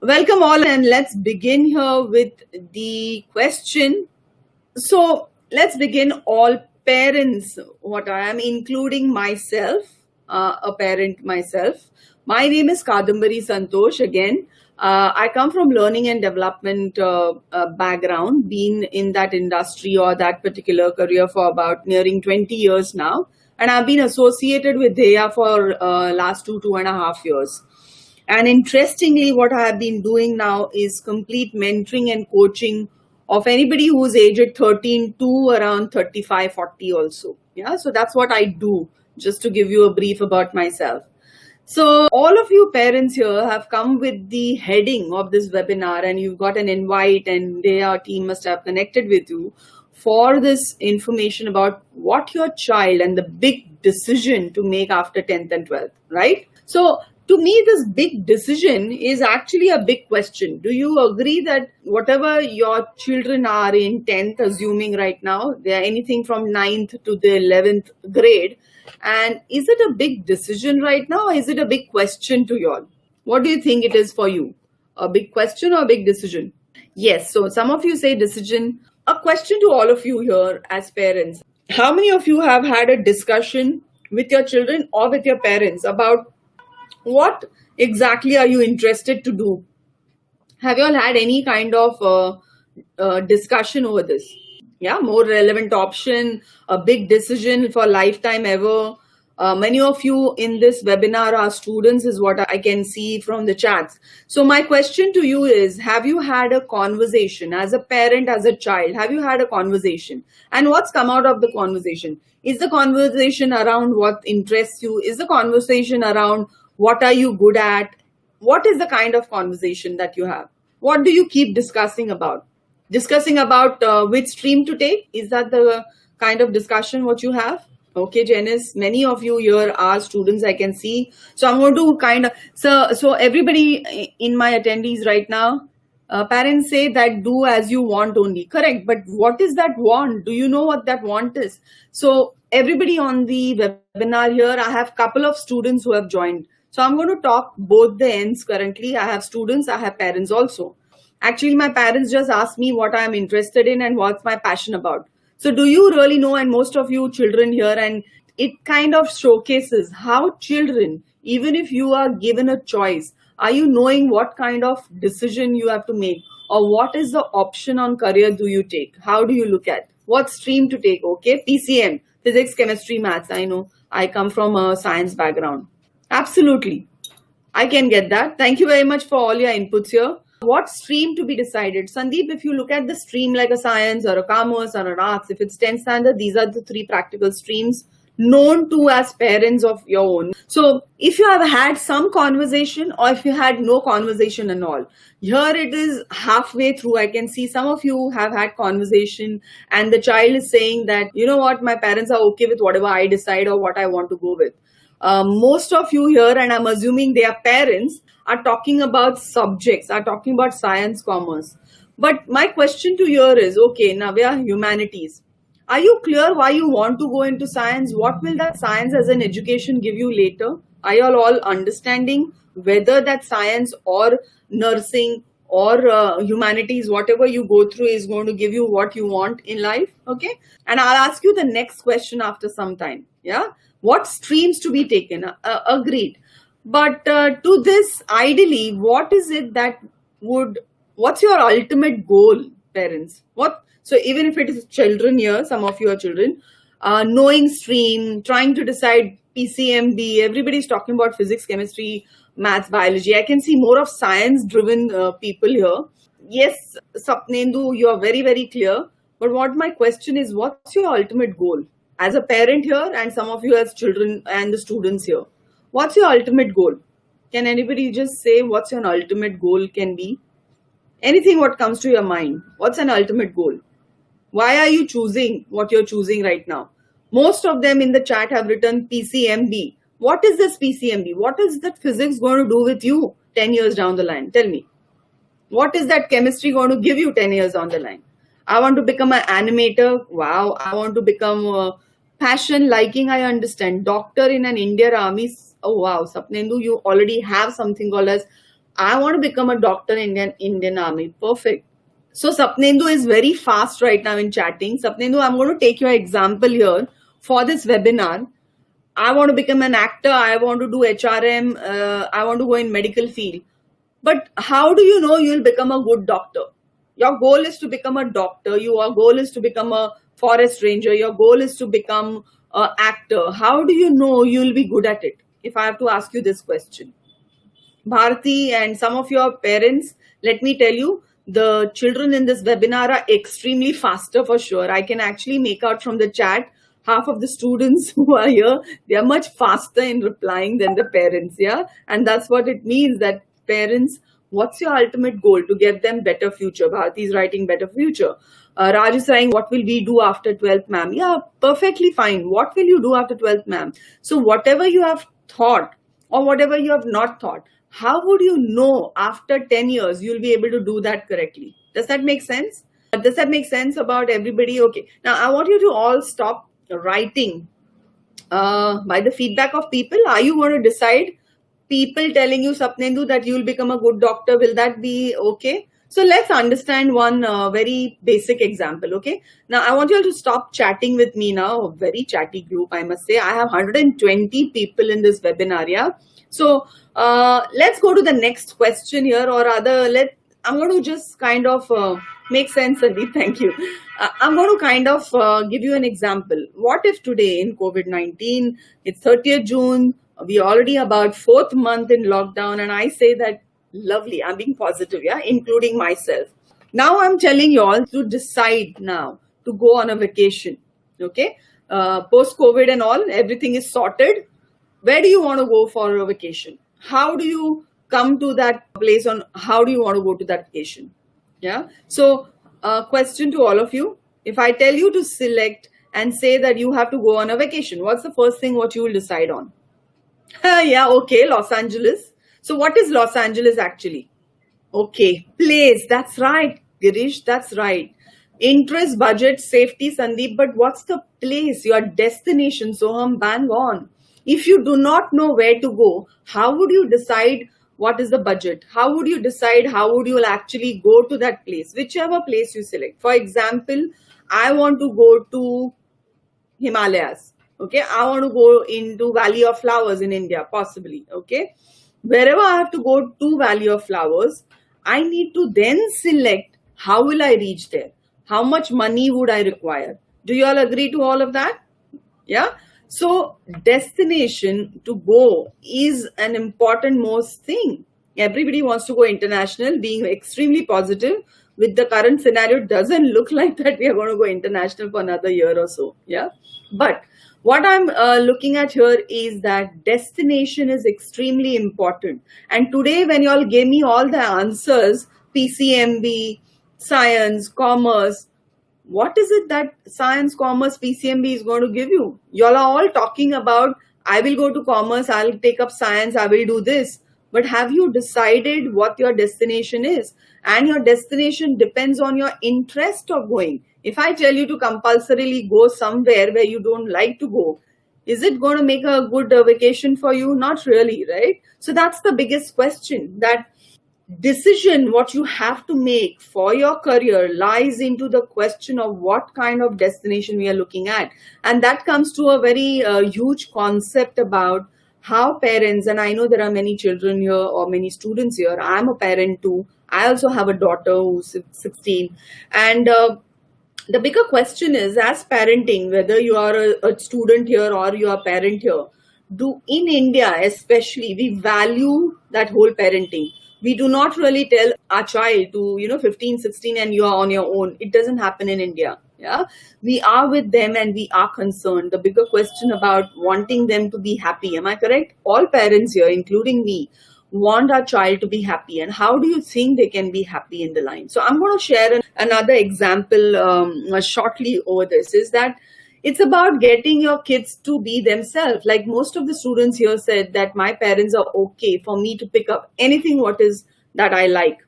Welcome all, and let's begin here with the question. So, let's begin. All parents, what I am, including myself, a parent myself. My name is Kadambari Santosh. Again, I come from learning and development background, been in that industry or that particular career for about nearing 20 years now. And I've been associated with Dheya for last 2.5 years. And interestingly, what I have been doing now is complete mentoring and coaching of anybody who's aged 13 to around 35, 40 also. Yeah, so that's what I do, just to give you a brief about myself. So all of you parents here have come with the heading of this webinar, and you've got an invite, and their team must have connected with you for this information about what your child and the big decision to make after 10th and 12th, right? So to me, this big decision is actually a big question. Do you agree that whatever your children are in 10th, assuming right now, they are anything from 9th to the 11th grade, and is it a big decision right now, or is it a big question to you all? What do you think it is for you? A big question or a big decision? Yes, so some of you say decision. A question to all of you here as parents. How many of you have had a discussion with your children or with your parents about what exactly are you interested to do? Have you all had any kind of discussion over this? Yeah, more relevant option, a big decision for lifetime ever. Many of you in this webinar are students, is what I can see from the chats. So my question to you is, have you had a conversation as a parent, as a child? Have you had a conversation? And what's come out of the conversation? Is the conversation around what interests you? Is the conversation around what are you good at? What is the kind of conversation that you have? What do you keep discussing about? Discussing about which stream to take? Is that the kind of discussion what you have? Okay, Janice, many of you here are students, I can see. So I'm going to kind of, so everybody in my attendees right now, parents say that do as you want only. Correct. But what is that want? Do you know what that want is? So everybody on the webinar here, I have a couple of students who have joined. So I'm going to talk both the ends currently. I have students, I have parents also. Actually, my parents just asked me what I'm interested in and what's my passion about. So do you really know, and most of you children here, and it kind of showcases how children, even if you are given a choice, are you knowing what kind of decision you have to make, or what is the option on career do you take? How do you look at what stream to take? Okay, PCM, physics, chemistry, maths. I know I come from a science background. Absolutely. I can get that. Thank you very much for all your inputs here. What stream to be decided? Sandeep, if you look at the stream like a science or a commerce or an arts, if it's 10th standard, these are the three practical streams known to as parents of your own. So if you have had some conversation or if you had no conversation at all, here it is halfway through. I can see some of you have had conversation and the child is saying that, you know what, my parents are okay with whatever I decide or what I want to go with. Most of you here, and I'm assuming they are parents, are talking about subjects, are talking about science, commerce. But my question to you is, okay, now we are humanities. Are you clear why you want to go into science? What will that science as an education give you later? Are you all understanding whether that science or nursing or humanities, whatever you go through is going to give you what you want in life? Okay. And I'll ask you the next question after some time. Yeah. What streams to be taken? Agreed. But to this, ideally, what is it that what's your ultimate goal, parents? So even if it is children here, some of you are children, knowing stream, trying to decide PCMB, everybody's talking about physics, chemistry, maths, biology. I can see more of science-driven people here. Yes, Sapnendu, you are very, very clear. But what my question is, what's your ultimate goal? As a parent here and some of you as children and the students here, what's your ultimate goal? Can anybody just say what's your ultimate goal can be? Anything what comes to your mind. What's an ultimate goal? Why are you choosing what you're choosing right now? Most of them in the chat have written PCMB. What is this PCMB? What is that physics going to do with you 10 years down the line? Tell me. What is that chemistry going to give you 10 years down the line? I want to become an animator. Wow. I want to become passion, liking, I understand. Doctor in an Indian army. Oh, wow. Sapnendu, you already have something called as I want to become a doctor in Indian Army. Perfect. So Sapnendu is very fast right now in chatting. Sapnendu, I'm going to take your example here for this webinar. I want to become an actor. I want to do HRM. I want to go in medical field. But how do you know you'll become a good doctor? Your goal is to become a doctor. Your goal is to become a forest ranger. Your goal is to become an actor. How do you know you'll be good at it? If I have to ask you this question. Bharti and some of your parents, let me tell you, the children in this webinar are extremely faster for sure. I can actually make out from the chat, half of the students who are here, they are much faster in replying than the parents. Yeah. And that's what it means that parents, what's your ultimate goal? To get them better future. Bharti is writing better future. Raj is saying, what will we do after 12th, ma'am? Yeah, perfectly fine. What will you do after 12th, ma'am? So whatever you have thought or whatever you have not thought, how would you know after 10 years you'll be able to do that correctly? Does that make sense? Does that make sense about everybody? Okay. Now, I want you to all stop writing by the feedback of people. Are you going to decide people telling you, Sapnendu, that you will become a good doctor? Will that be okay? So let's understand one very basic example, okay? Now, I want you all to stop chatting with me now. A very chatty group, I must say. I have 120 people in this webinar, yeah? So let's go to the next question here, or rather, I'm going to just kind of make sense, Sandeep. Thank you. I'm going to kind of give you an example. What if today in COVID-19, it's 30th June, we're already about 4th month in lockdown, and I say that, lovely, I'm being positive, yeah, including myself. Now I'm telling you all to decide now to go on a vacation, okay? Post-COVID and all, everything is sorted. Where do you want to go for a vacation? How do you come to that place on how do you want to go to that vacation? Yeah. So question to all of you. If I tell you to select and say that you have to go on a vacation, what's the first thing what you will decide on? Yeah, okay, Los Angeles. So what is Los Angeles actually? Okay, place. That's right, Girish. That's right. Interest, budget, safety, Sandeep. But what's the place? Your destination. Soham, bang on. If you do not know where to go, how would you decide what is the budget? How would you decide how would you actually go to that place? Whichever place you select. For example, I want to go to Himalayas. Okay, I want to go into Valley of Flowers in India, possibly. Okay, wherever I have to go to Valley of Flowers, I need to then select how will I reach there? How much money would I require? Do you all agree to all of that? Yeah. So destination to go is an important most thing. Everybody wants to go international, being extremely positive. With the current scenario, it doesn't look like that we are going to go international for another year or so. Yeah. But what I'm looking at here is that destination is extremely important. And today, when you all gave me all the answers, PCMB, science, commerce, what is it that science, commerce, PCMB is going to give you? Y'all are all talking about, I will go to commerce, I'll take up science, I will do this. But have you decided what your destination is? And your destination depends on your interest of going. If I tell you to compulsorily go somewhere where you don't like to go, is it going to make a good vacation for you? Not really, right? So that's the biggest question, that decision what you have to make for your career lies into the question of what kind of destination we are looking at. And that comes to a very huge concept about how parents, and I know there are many children here or many students here, I'm a parent too, I also have a daughter who's 16, and the bigger question is, as parenting, whether you are a student here or you are a parent here, do in India especially, we value that whole parenting. We do not really tell our child to, 15, 16 and you are on your own. It doesn't happen in India. Yeah, we are with them and we are concerned. The bigger question about wanting them to be happy. Am I correct? All parents here, including me, want our child to be happy. And how do you think they can be happy in the line? So I'm going to share another example shortly over this, is that it's about getting your kids to be themselves. Like most of the students here said that my parents are okay for me to pick up anything what is that I like,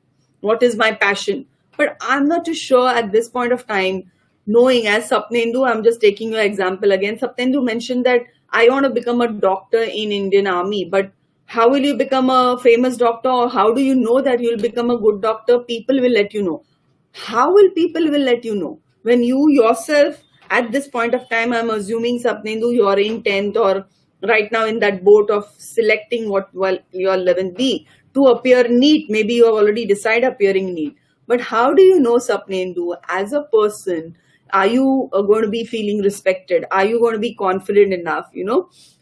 what is my passion. But I'm not too sure at this point of time, knowing as Sapnendu, I'm just taking your example again. Sapnendu mentioned that I want to become a doctor in Indian Army, but How will you become a famous doctor, or how do you know that you'll become a good doctor? People will let you know. How will people will let you know when you yourself at this point of time, I'm assuming Sapnendu, you're in 10th or right now in that boat of selecting what will your 11th be to appear neat. Maybe you have already decided appearing neat, but how do you know, Sapnendu, as a person, are you going to be feeling respected? Are you going to be confident enough?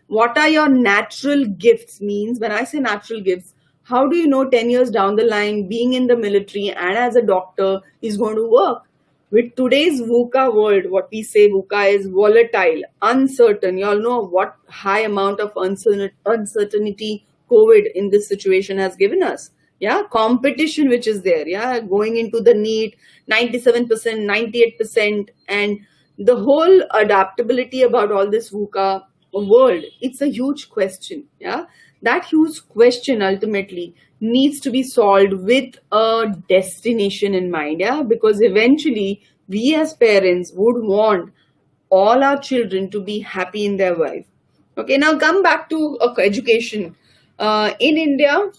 What are your natural gifts? Means when I say natural gifts, how do you know 10 years down the line being in the military and as a doctor is going to work? With today's VUCA world, what we say VUCA is volatile, uncertain. You all know what high amount of uncertainty COVID in this situation has given us. Yeah, competition which is there. Yeah, going into the NEET, 97%, 98%, and the whole adaptability about all this VUCA world, it's a huge question. Yeah, that huge question ultimately needs to be solved with a destination in mind. Yeah, because eventually we as parents would want all our children to be happy in their life. Okay, now come back to education. In India,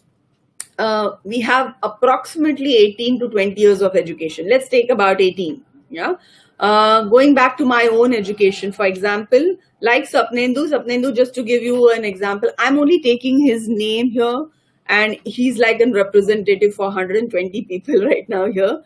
we have approximately 18 to 20 years of education. Let's take about 18. Yeah. Going back to my own education, for example, like Sapnendu, just to give you an example, I'm only taking his name here, and he's like a representative for 120 people right now here.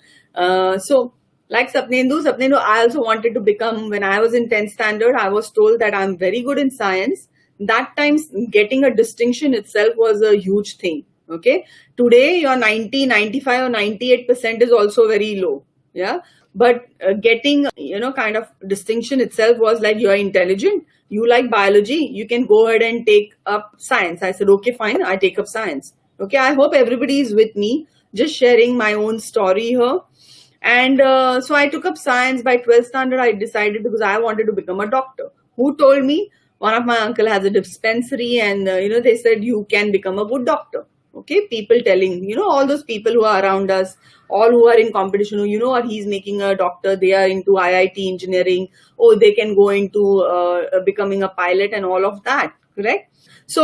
So, like Sapnendu, I also wanted to become, when I was in 10th standard, I was told that I'm very good in science. That time, getting a distinction itself was a huge thing. Okay. Today, your 90, 95 or 98% is also very low. Yeah. But getting, kind of distinction itself was like, you're intelligent, you like biology, you can go ahead and take up science. I said, okay, fine, I take up science. Okay. I hope everybody is with me, just sharing my own story here. And so I took up science. By 12th standard, I decided, because I wanted to become a doctor. Who told me? One of my uncle has a dispensary, and, they said, you can become a good doctor. Okay, people telling, all those people who are around us, all who are in competition, what he's making a doctor, they are into IIT engineering, oh, they can go into becoming a pilot and all of that, correct? So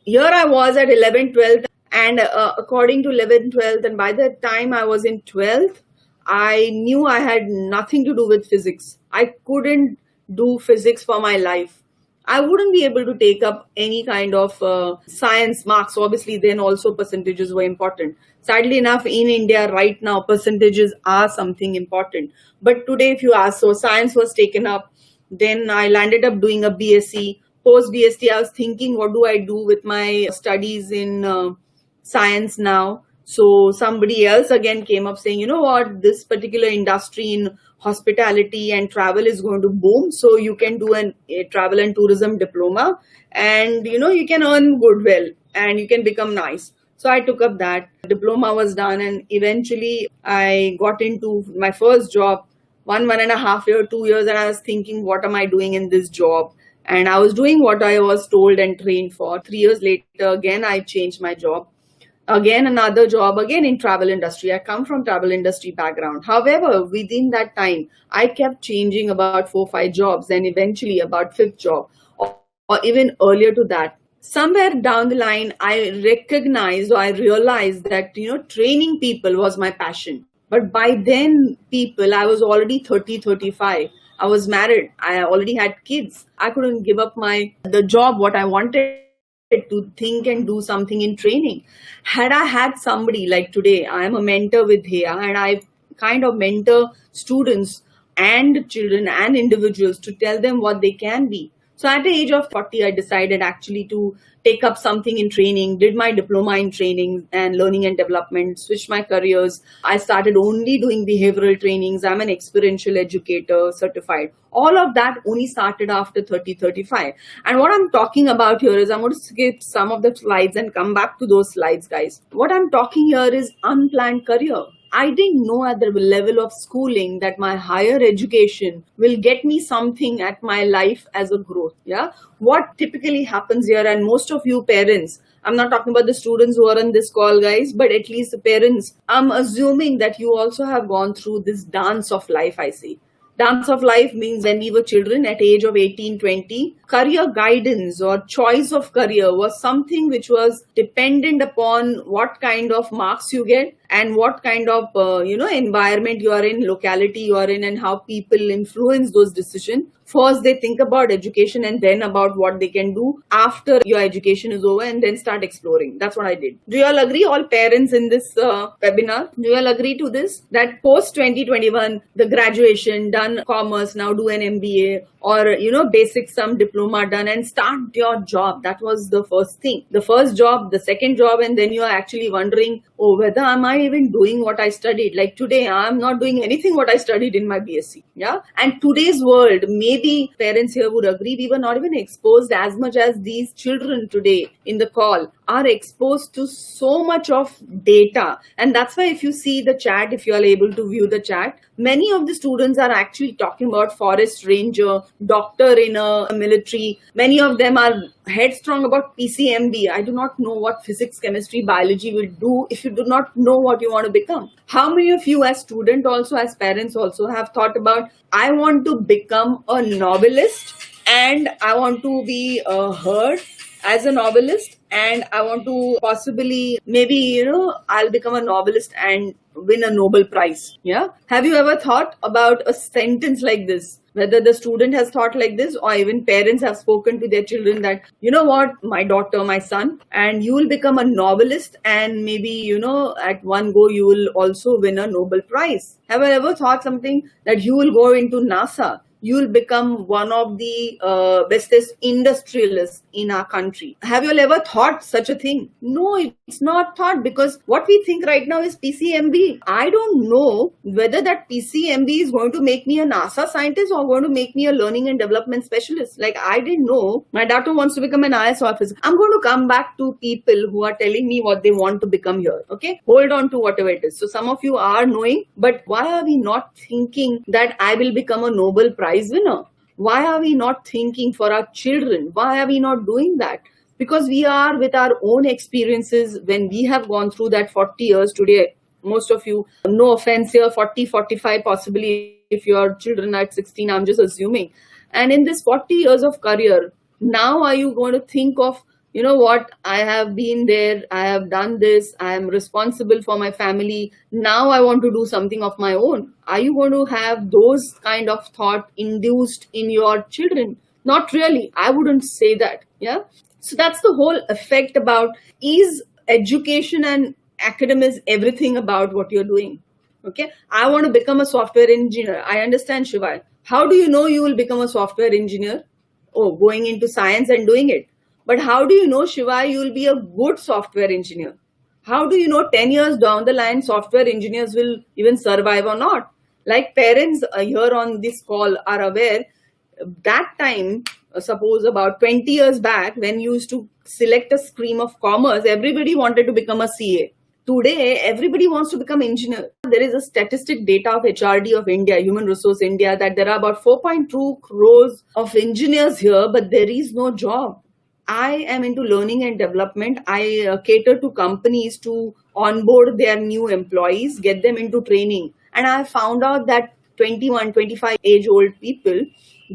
here I was at 11th, 12th, and according to 11th, 12th, and by the time I was in 12th, I knew I had nothing to do with physics. I couldn't do physics for my life. I wouldn't be able to take up any kind of science marks. Obviously, then also percentages were important. Sadly enough, in India right now, percentages are something important. But today, if you ask, so science was taken up. Then I landed up doing a BSc. Post BSc, I was thinking, what do I do with my studies in science now? So somebody else again came up saying, you know what, this particular industry in hospitality and travel is going to boom. So you can do a travel and tourism diploma, and, you can earn goodwill and you can become nice. So I took up that. Diploma was done, and eventually I got into my first job, 1.5 year, 2 years, and I was thinking, what am I doing in this job? And I was doing what I was told and trained for. 3 years later, again, I changed my job. Again, another job, again in travel industry. I come from travel industry background. However, within that time, I kept changing about 4-5 jobs, and eventually about 5th job, or even earlier to that. Somewhere down the line, I recognized, or I realized that, training people was my passion. But by then, I was already 30, 35. I was married. I already had kids. I couldn't give up the job, what I wanted to think and do something in training. Had I had somebody like today, I am a mentor with Dheya, and I kind of mentor students and children and individuals to tell them what they can be. So at the age of 40, I decided actually to take up something in training, did my diploma in training and learning and development, switched my careers. I started only doing behavioral trainings. I'm an experiential educator certified. All of that only started after 30, 35. And what I'm talking about here is, I'm going to skip some of the slides and come back to those slides, guys. What I'm talking here is unplanned career. I didn't know at the level of schooling that my higher education will get me something at my life as a growth. Yeah. What typically happens here, and most of you parents, I'm not talking about the students who are on this call, guys, but at least the parents, I'm assuming that you also have gone through this dance of life, I see. Dance of life means when we were children at age of 18, 20, career guidance or choice of career was something which was dependent upon what kind of marks you get and what kind of environment you are in, locality you are in, and how people influence those decisions. First they think about education and then about what they can do after your education is over, and then start exploring. That's what I did. Do you all agree, all parents in this webinar, do you all agree to this, that post 2021 the graduation done commerce, now do an MBA or basic some diploma done and start your job? That was the first thing, the first job, the second job, and then you are actually wondering, oh, whether am I even doing what I studied? Like today I'm not doing anything what I studied in my BSc. Yeah. And today's world, maybe parents here would agree, we were not even exposed as much as these children today in the call are exposed to so much of data. And that's why if you see the chat, if you are able to view the chat, many of the students are actually talking about forest ranger, doctor in a military. Many of them are headstrong about PCMB. I do not know what physics, chemistry, biology will do if you do not know what you want to become. How many of you as student also, as parents also, have thought about, I want to become a novelist and I want to be heard as a novelist, and I want to possibly, maybe, I'll become a novelist and win a Nobel Prize. Yeah. Have you ever thought about a sentence like this? Whether the student has thought like this, or even parents have spoken to their children that, you know what, my daughter, my son, and you will become a novelist and maybe, at one go, you will also win a Nobel Prize. Have you ever thought something that you will go into NASA? You will become one of the bestest industrialists in our country. Have you ever thought such a thing? No, it's not thought, because what we think right now is PCMB. I don't know whether that PCMB is going to make me a NASA scientist or going to make me a learning and development specialist. Like, I didn't know my daughter wants to become an IS officer. I'm going to come back to people who are telling me what they want to become here. Okay, hold on to whatever it is. So some of you are knowing, but why are we not thinking that I will become a Nobel Prize winner? Why are we not thinking for our children? Why are we not doing that? Because we are with our own experiences. When we have gone through that 40 years today, most of you, no offense here, 40, 45, possibly if your children are at 16, I'm just assuming. And in this 40 years of career, now are you going to think of, you know what, I have been there, I have done this, I am responsible for my family, now I want to do something of my own? Are you going to have those kind of thought induced in your children? Not really. I wouldn't say that. Yeah. So that's the whole effect about, is education and academics everything about what you're doing? Okay. I want to become a software engineer. I understand, Shivai. How do you know you will become a software engineer? Oh, going into science and doing it. But how do you know, Shiva, you will be a good software engineer? How do you know 10 years down the line, software engineers will even survive or not? Like parents here on this call are aware, that time, suppose about 20 years back, when you used to select a stream of commerce, everybody wanted to become a CA. Today, everybody wants to become engineer. There is a statistic data of HRD of India, Human Resource India, that there are about 4.2 crores of engineers here, but there is no job. I am into learning and development. I cater to companies to onboard their new employees, get them into training. And I found out that 21, 25 age old people,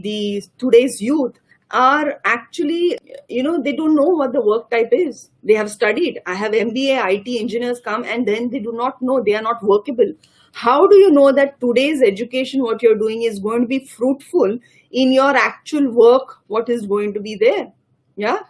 today's youth, are actually, they don't know what the work type is. They have studied. I have MBA, IT engineers come, and then they do not know, they are not workable. How do you know that today's education, what you're doing, is going to be fruitful in your actual work, what is going to be there? Yeah,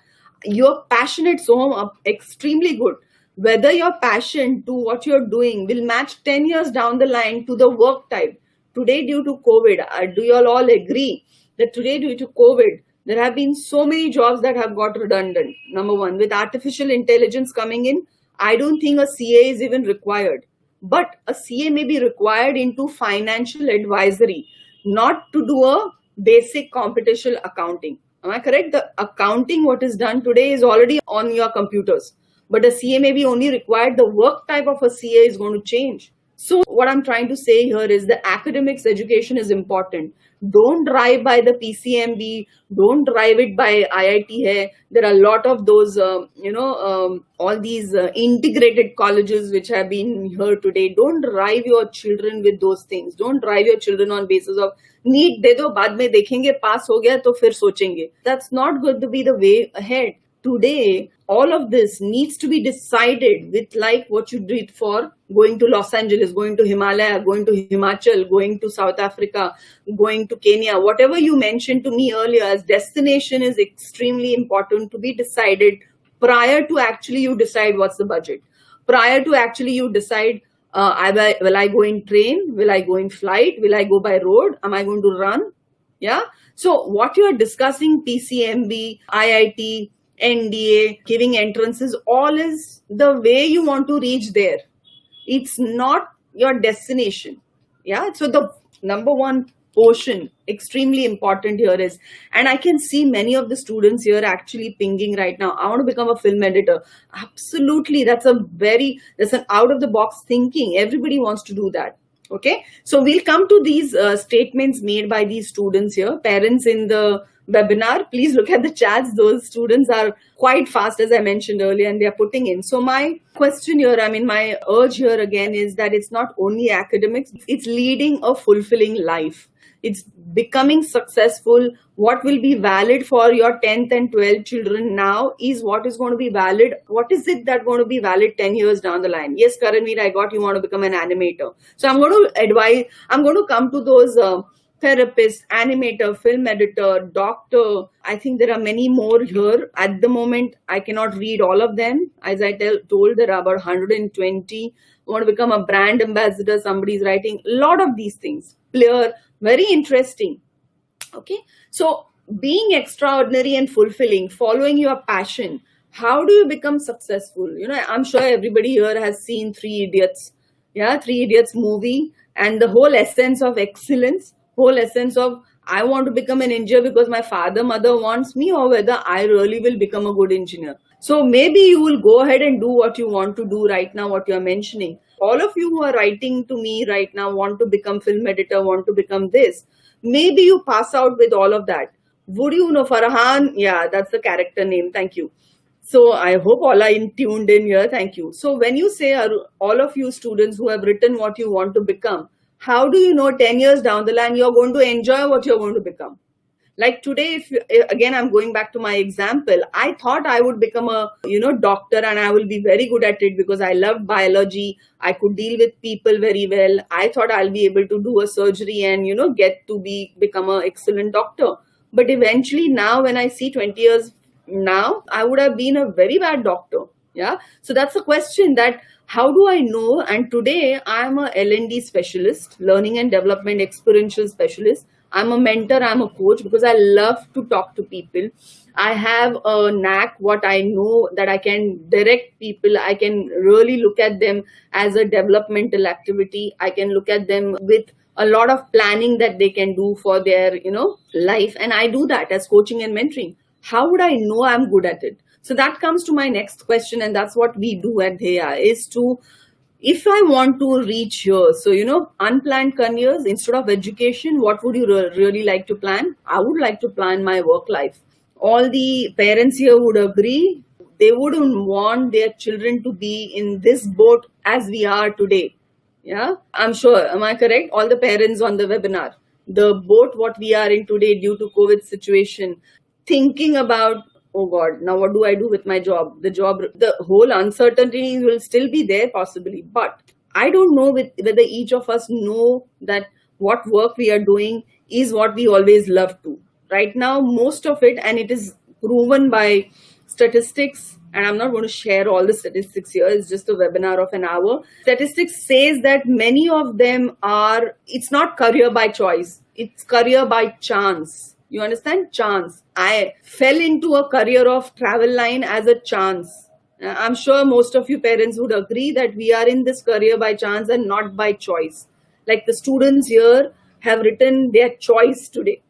you're passionate, so extremely good. Whether your passion to what you're doing will match 10 years down the line to the work type. Today, due to COVID, do you all agree that today, due to COVID, there have been so many jobs that have got redundant? Number one, with artificial intelligence coming in, I don't think a CA is even required. But a CA may be required into financial advisory, not to do a basic computational accounting. Am I correct? The accounting, what is done today, is already on your computers. But a CA may be only required. The work type of a CA is going to change. So what I'm trying to say here is the academics education is important. Don't drive by the PCMB. Don't drive it by IIT hai. There are a lot of those, all these integrated colleges which have been here today. Don't drive your children with those things. Don't drive your children on basis of NEET दे दो, बाद में देखेंगे, पास हो गया तो फिर सोचेंगे. That's not going to be the way ahead. Today, all of this needs to be decided with like what you did for going to Los Angeles, going to Himalaya, going to Himachal, going to South Africa, going to Kenya. Whatever you mentioned to me earlier as destination is extremely important to be decided prior to actually you decide what's the budget. Prior to actually you decide, will I go in train? Will I go in flight? Will I go by road? Am I going to run? Yeah. So what you are discussing, PCMB, IIT, NDA, giving entrances, all is the way you want to reach there. It's not your destination. Yeah. So the number one portion, extremely important here is, and I can see many of the students here actually pinging right now, I want to become a film editor. Absolutely. That's an out of the box thinking. Everybody wants to do that. Okay. So we'll come to these statements made by these students here. Parents in the webinar, please look at the chats. Those students are quite fast, as I mentioned earlier, and they're putting in. So my question here, my urge here again is that it's not only academics, it's leading a fulfilling life. It's becoming successful. What will be valid for your 10th and 12th children now is what is going to be valid. What is it that going to be valid 10 years down the line? Yes, Karanveer, I got you want to become an animator. So I'm going to come to those therapist, animator, film editor, doctor. I think there are many more here. At the moment, I cannot read all of them. As I told, there are about 120. I want to become a brand ambassador. Somebody's writing a lot of these things. Player, very interesting. Okay. So being extraordinary and fulfilling, following your passion. How do you become successful? I'm sure everybody here has seen Three Idiots. Yeah, Three Idiots movie, and the whole essence of excellence, whole essence of I want to become an engineer because my mother wants me, or whether I really will become a good engineer. So maybe you will go ahead and do what you want to do right now, what you're mentioning. All of you who are writing to me right now want to become film editor, want to become this. Maybe you pass out with all of that. Would you know Farhan? Yeah, that's the character name. Thank you. So I hope all are tuned in here. Thank you. So when you say all of you students who have written what you want to become, how do you know 10 years down the line you're going to enjoy what you're going to become? Like today, again, I'm going back to my example. I thought I would become a, doctor, and I will be very good at it because I love biology. I could deal with people very well. I thought I'll be able to do a surgery and, get to become an excellent doctor. But eventually now when I see 20 years now, I would have been a very bad doctor. Yeah. So that's a question that how do I know? And today I'm a L&D specialist, learning and development experiential specialist. I'm a mentor, I'm a coach because I love to talk to people. I have a knack, what I know that I can direct people. I can really look at them as a developmental activity. I can look at them with a lot of planning that they can do for their, life. And I do that as coaching and mentoring. How would I know I'm good at it? So that comes to my next question. And that's what we do at Dheya is to, if I want to reach here, so, unplanned careers instead of education, what would you really like to plan? I would like to plan my work life. All the parents here would agree. They wouldn't want their children to be in this boat as we are today. Yeah, I'm sure. Am I correct? All the parents on the webinar, the boat what we are in today due to COVID situation, thinking about, oh God, now what do I do with my job? The whole uncertainty will still be there possibly. But I don't know whether each of us know that what work we are doing is what we always love to. Right now, most of it, and it is proven by statistics, and I'm not going to share all the statistics here. It's just a webinar of an hour. Statistics says that many of them it's not career by choice. It's career by chance. You understand? Chance. I fell into a career of travel line as a chance. I'm sure most of you parents would agree that we are in this career by chance and not by choice. Like the students here have written their choice today.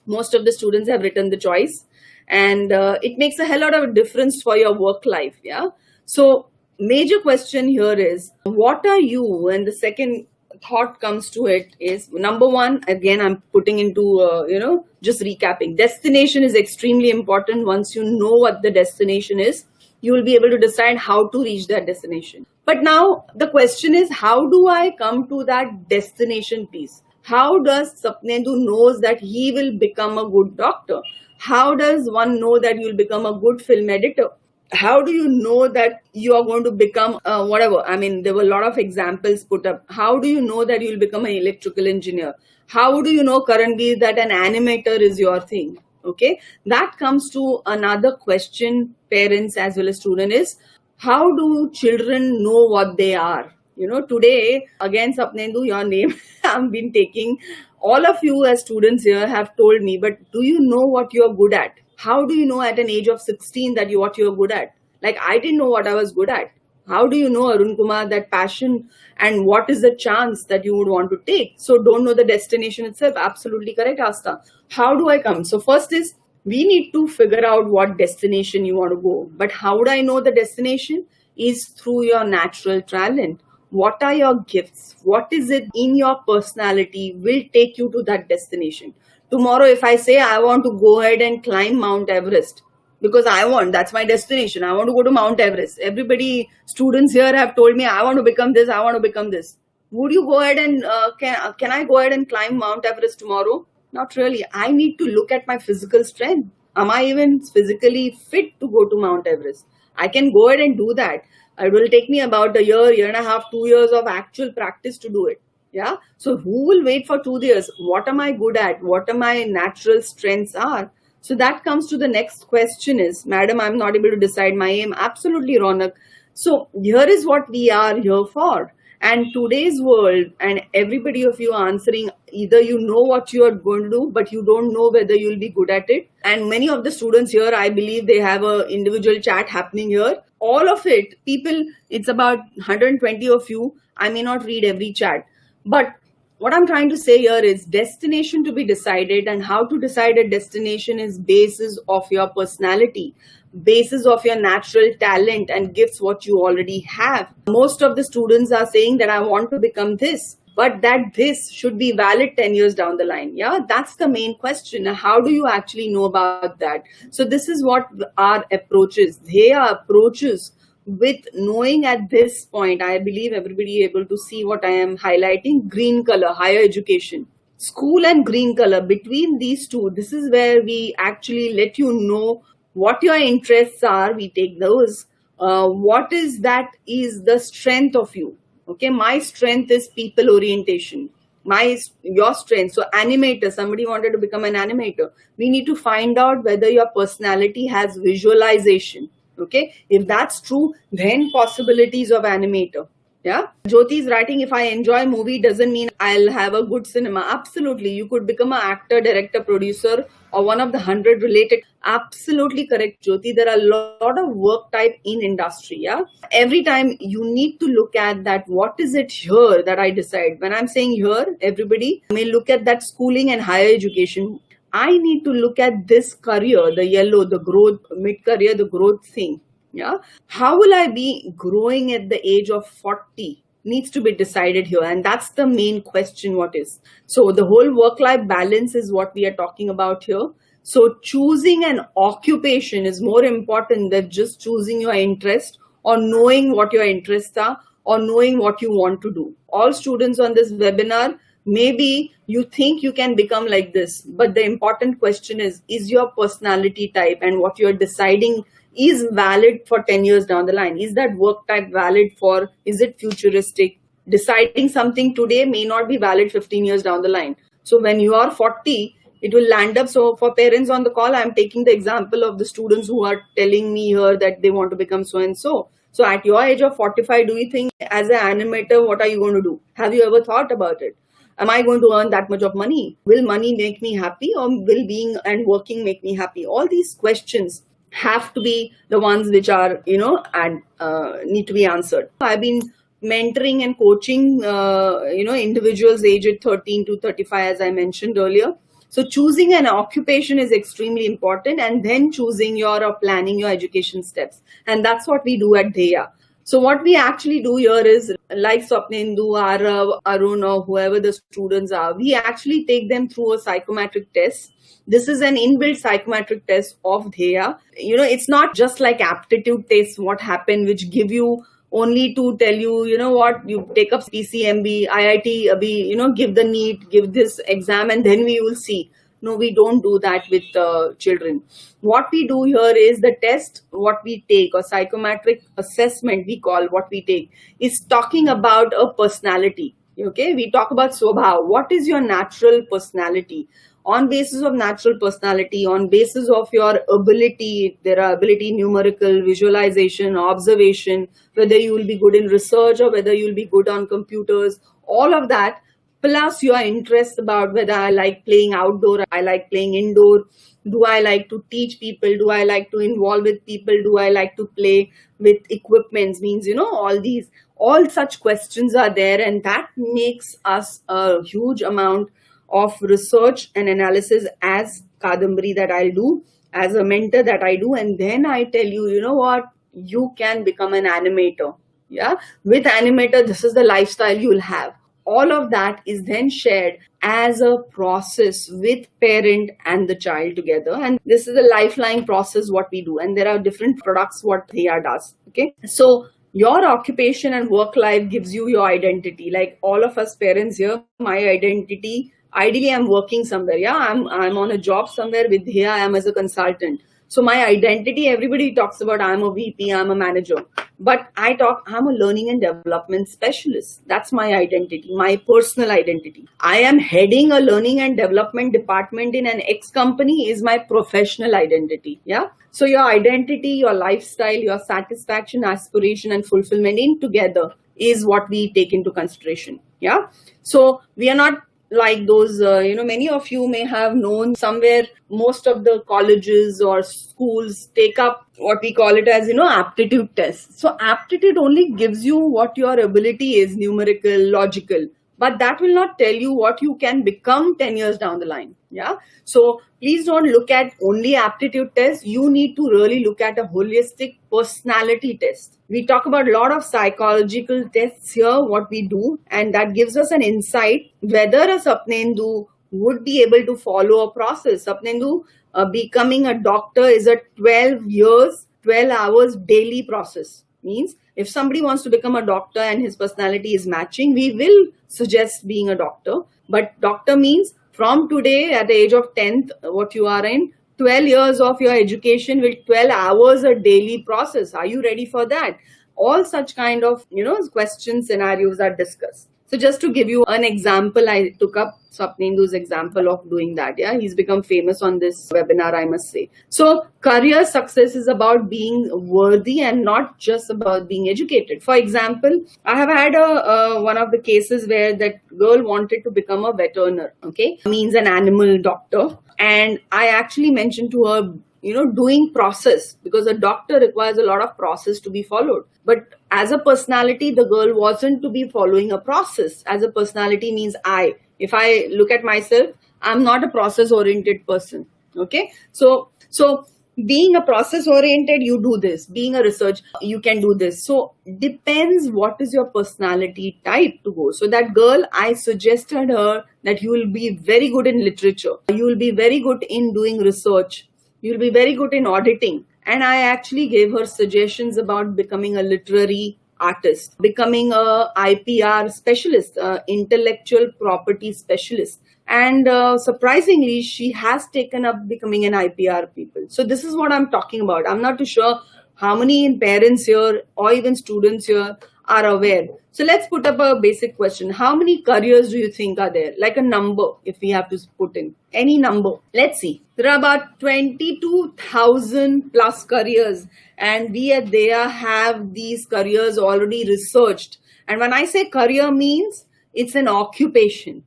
Most of the students have written the choice. And it makes a hell lot of difference for your work life. Yeah. So major question here is, what are you? And the second thought comes to it is, number one, again, I'm putting into, just recapping. Destination is extremely important. Once you know what the destination is, you will be able to decide how to reach that destination. But now the question is, how do I come to that destination piece? How does Sapnendu knows that he will become a good doctor? How does one know that you'll become a good film editor? How do you know that you are going to become whatever? I mean, there were a lot of examples put up. How do you know that you'll become an electrical engineer? How do you know currently that an animator is your thing? Okay, that comes to another question, parents as well as student, is how do children know what they are? Today, again, Sapnendu, your name I've been taking. All of you as students here have told me, but do you know what you're good at? How do you know at an age of 16 that what you're good at? Like, I didn't know what I was good at. How do you know, Arun Kumar, that passion and what is the chance that you would want to take? So don't know the destination itself. Absolutely correct, Asta. How do I come? So first is, we need to figure out what destination you want to go. But how would I know the destination? Is through your natural talent. What are your gifts? What is it in your personality will take you to that destination? Tomorrow, if I say I want to go ahead and climb Mount Everest, because that's my destination. I want to go to Mount Everest. Everybody, students here have told me, I want to become this, I want to become this. Would you go ahead and, can I go ahead and climb Mount Everest tomorrow? Not really. I need to look at my physical strength. Am I even physically fit to go to Mount Everest? I can go ahead and do that. It will take me about a year and a half, 2 years of actual practice to do it. Yeah. So who will wait for 2 years? What am I good at? What are my natural strengths are? So that comes to the next question is, Madam, I'm not able to decide my aim. Absolutely, Ronak. So here is what we are here for. And today's world, and everybody of you answering, either you know what you are going to do, but you don't know whether you'll be good at it. And many of the students here, I believe they have a individual chat happening here. All of it, people, it's about 120 of you. I may not read every chat. But what I'm trying to say here is, destination to be decided, and how to decide a destination is basis of your personality, basis of your natural talent and gifts, what you already have. Most of the students are saying that I want to become this, but that this should be valid 10 years down the line. Yeah, that's the main question. How do you actually know about that? So this is what our approach is. Dheya approaches with knowing at this point. I believe everybody able to see what I am highlighting. Green color, higher education. School and green color, between these two, this is where we actually let you know what your interests are. We take those. What is that is the strength of you. Okay, my strength is people orientation. Your strength. So animator, somebody wanted to become an animator. We need to find out whether your personality has visualization. Okay, if that's true, then possibilities of animator. Yeah, Jyoti is writing, if I enjoy movie doesn't mean I'll have a good cinema. Absolutely, you could become an actor, director, producer, or one of the 100 related. Absolutely correct, Jyoti. There are a lot of work type in industry. Yeah, every time you need to look at that. What is it here that I decide? When I'm saying here, everybody may look at that schooling and higher education. I need to look at this career, the yellow, the growth, mid-career, the growth thing. Yeah. How will I be growing at the age of 40? Needs to be decided here. And that's the main question, what is. So the whole work-life balance is what we are talking about here. So choosing an occupation is more important than just choosing your interest or knowing what your interests are or knowing what you want to do. All students on this webinar, maybe you think you can become like this, but the important question is your personality type and what you're deciding is valid for 10 years down the line? Is that work type valid for, is it futuristic? Deciding something today may not be valid 15 years down the line. So when you are 40, it will land up. So for parents on the call, I'm taking the example of the students who are telling me here that they want to become so and so. So at your age of 45, do you think as an animator, what are you going to do? Have you ever thought about it? Am I going to earn that much of money? Will money make me happy, or will being and working make me happy? All these questions have to be the ones which are, and need to be answered. I've been mentoring and coaching, individuals aged 13 to 35, as I mentioned earlier. So choosing an occupation is extremely important, and then choosing your or planning your education steps. And that's what we do at Dheya. So what we actually do here is, like Swapnendu, Arav, Arun, or whoever the students are, we actually take them through a psychometric test. This is an inbuilt psychometric test of Dheya. It's not just like aptitude tests, what happen, which give you only to tell you, what, you take up PCMB, IIT, give the NEET, give this exam, and then we will see. No, we don't do that with children. What we do here is the test, what we take, or psychometric assessment, we call what we take, is talking about a personality. Okay, we talk about Swabhav. What is your natural personality? On basis of natural personality, on basis of your ability, there are ability, numerical, visualization, observation, whether you will be good in research or whether you will be good on computers, all of that, plus your interest about whether I like playing outdoor, I like playing indoor, do I like to teach people, do I like to involve with people, do I like to play with equipments, means, all such questions are there, and that makes us a huge amount of research and analysis as Kadambari that I'll do, as a mentor that I do, and then I tell you, what, you can become an animator. Yeah, with animator, this is the lifestyle you'll have. All of that is then shared as a process with parent and the child together, and this is a lifeline process what we do, and there are different products what Dheya does. Okay, so your occupation and work life gives you your identity. Like all of us parents here, my identity, ideally I'm working somewhere. Yeah, I'm on a job somewhere. With Dheya, I am as a consultant. So my identity, everybody talks about I'm a VP, I'm a manager. But I'm a learning and development specialist. That's my identity, my personal identity. I am heading a learning and development department in an X company is my professional identity. Yeah. So your identity, your lifestyle, your satisfaction, aspiration, and fulfillment in together is what we take into consideration. Yeah. So we are not like those, many of you may have known somewhere, most of the colleges or schools take up what we call it as, aptitude tests. So aptitude only gives you what your ability is, numerical, logical, but that will not tell you what you can become 10 years down the line. Yeah. So please don't look at only aptitude tests. You need to really look at a holistic personality test. We talk about a lot of psychological tests here, what we do, and that gives us an insight whether a Sapnendu would be able to follow a process. Sapnendu, becoming a doctor is a 12 years, 12 hours daily process. Means if somebody wants to become a doctor and his personality is matching, we will suggest being a doctor. But doctor means from today at the age of 10th, what you are in, 12 years of your education with 12 hours a daily process. Are you ready for that? All such kind of, question scenarios are discussed. So just to give you an example, I took up Swapnendu's example of doing that. Yeah, he's become famous on this webinar, I must say. So career success is about being worthy and not just about being educated. For example, I have had one of the cases where that girl wanted to become a veterinarian. Okay, means an animal doctor, and I actually mentioned to her, doing process, because a doctor requires a lot of process to be followed. But as a personality, the girl wasn't to be following a process. As a personality means if I look at myself, I'm not a process oriented person. Okay. So being a process oriented, you do this. Being a research, you can do this. So depends what is your personality type to go. So that girl, I suggested her that you will be very good in literature. You will be very good in doing research. You'll be very good in auditing. And I actually gave her suggestions about becoming a literary artist, becoming a IPR specialist, intellectual property specialist. And surprisingly, she has taken up becoming an IPR people. So this is what I'm talking about. I'm not too sure how many parents here or even students here are aware. So let's put up a basic question. How many careers do you think are there? Like a number, if we have to put in any number. Let's see. There are about 22,000 plus careers, and we at Dheya have these careers already researched. And when I say career means, it's an occupation,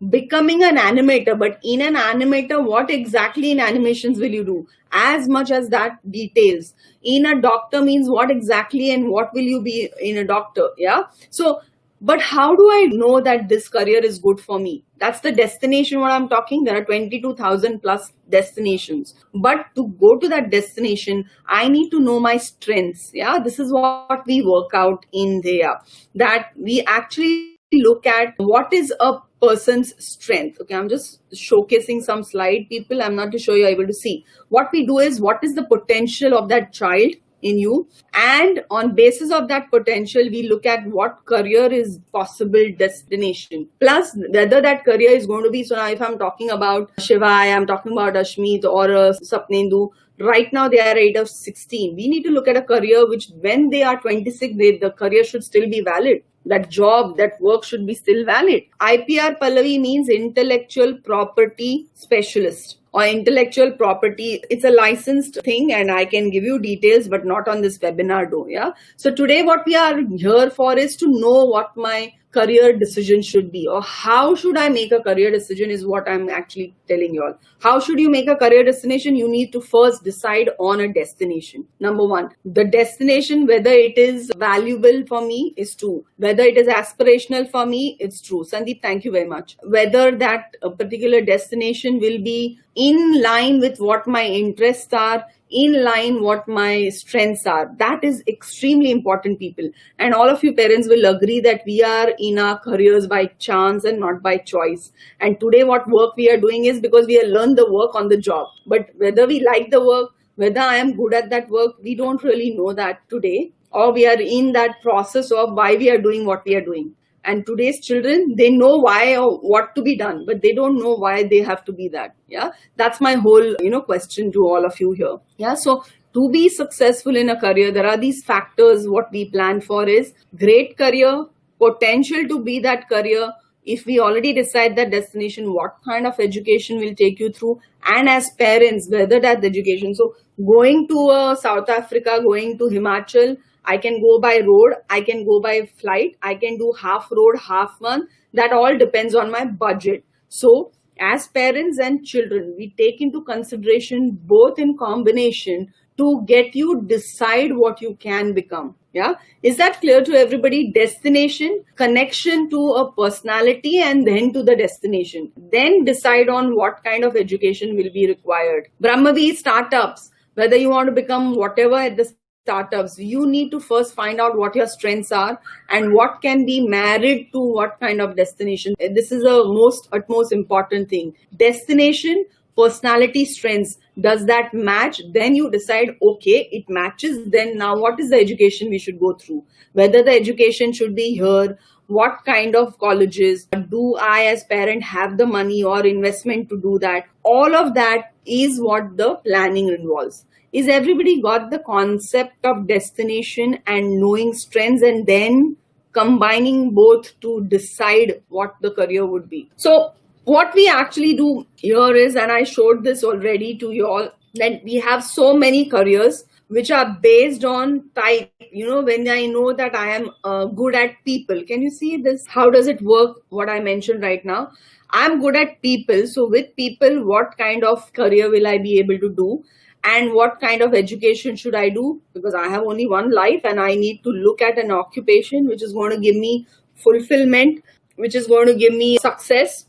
becoming an animator. But in an animator, what exactly in animations will you do? As much as that details. In a doctor means what exactly and what will you be in a doctor? Yeah. So But how do I know that this career is good for me? That's the destination what I'm talking. There are 22,000 plus destinations. But to go to that destination, I need to know my strengths. Yeah, this is what we work out in Dheya. That we actually look at what is a person's strength. Okay, I'm just showcasing some slide, people. I'm not too sure you're able to see. What we do is, what is the potential of that child in you, and on basis of that potential we look at what career is possible destination, plus whether that career is going to be. So now if I'm talking about Shiva, I'm talking about Ashmit or Sapnendu, right now they are at age of 16. We need to look at a career which when they are 26, the career should still be valid. That job, that work should be still valid. IPR, Pallavi, means intellectual property specialist or intellectual property. It's a licensed thing and I can give you details, but not on this webinar though. Yeah. So today what we are here for is to know what my career decision should be, or how should I make a career decision is what I'm actually telling you all. How should you make a career destination? You need to first decide on a destination. Number one, the destination, whether it is valuable for me is true. Whether it is aspirational for me, it's true. Sandeep, thank you very much. Whether that particular destination will be in line with what my interests are, in line what my strengths are. That is extremely important, people. And all of you parents will agree that we are in our careers by chance and not by choice. And today what work we are doing is because we have learned the work on the job. But whether we like the work, whether I am good at that work, we don't really know that today. Or we are in that process of why we are doing what we are doing. And today's children, they know why or what to be done, but they don't know why they have to be that. Yeah, that's my whole, question to all of you here. Yeah, so to be successful in a career, there are these factors. What we plan for is great career, potential to be that career. If we already decide that destination, what kind of education will take you through, and as parents, whether that education. So going to South Africa, going to Himachal, I can go by road, I can go by flight, I can do half road, half one. That all depends on my budget. So as parents and children, we take into consideration both in combination to get you decide what you can become. Yeah. Is that clear to everybody? Destination, connection to a personality, and then to the destination. Then decide on what kind of education will be required. Brahmavi startups, whether you want to become whatever at the startups, you need to first find out what your strengths are and what can be married to what kind of destination. This is a utmost important thing. Destination, personality, strengths. Does that match? Then you decide, okay, it matches. Then now what is the education we should go through? Whether the education should be here, what kind of colleges, do I as parent have the money or investment to do that? All of that is what the planning involves. Is everybody got the concept of destination and knowing strengths and then combining both to decide what the career would be? So what we actually do here is, and I showed this already to you all, that we have so many careers which are based on type. When I know that I am good at people, can you see this? How does it work? What I mentioned right now, I'm good at people. So with people, what kind of career will I be able to do? And what kind of education should I do? Because I have only one life and I need to look at an occupation which is going to give me fulfillment, which is going to give me success,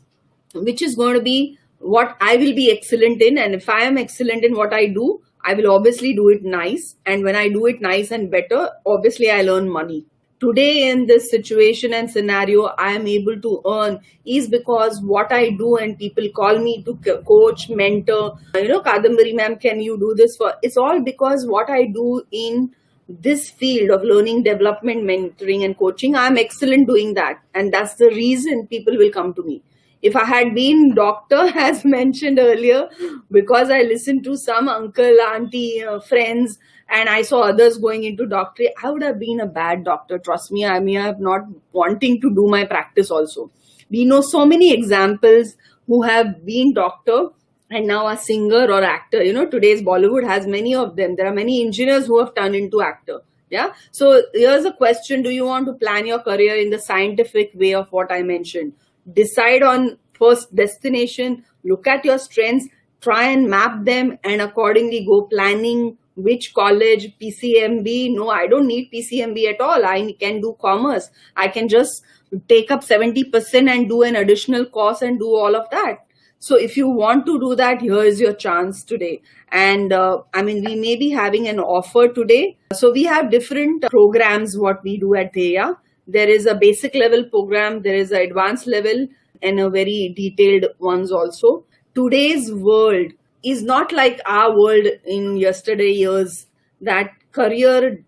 which is going to be what I will be excellent in. And if I am excellent in what I do, I will obviously do it nice. And when I do it nice and better, obviously I'll earn money. Today in this situation and scenario, I am able to earn is because what I do, and people call me to coach, mentor. Kadambari ma'am, can you do this for? It's all because what I do in this field of learning, development, mentoring and coaching, I'm excellent doing that. And that's the reason people will come to me. If I had been doctor, as mentioned earlier, because I listened to some uncle, auntie, friends, and I saw others going into doctorate, I would have been a bad doctor. Trust me, I have not wanting to do my practice also. We know so many examples who have been doctor and now a singer or actor. Today's Bollywood has many of them. There are many engineers who have turned into actor. Yeah. So here's a question. Do you want to plan your career in the scientific way of what I mentioned? Decide on first destination, look at your strengths, try and map them, and accordingly go planning which college, PCMB. No, I don't need PCMB at all. I can do commerce. I can just take up 70% and do an additional course and do all of that. So if you want to do that, here is your chance today. And I mean, we may be having an offer today. So we have different programs, what we do at Dheya. There is a basic level program, there is an advanced level, and a very detailed ones also. Today's world is not like our world in yesterday years, that career,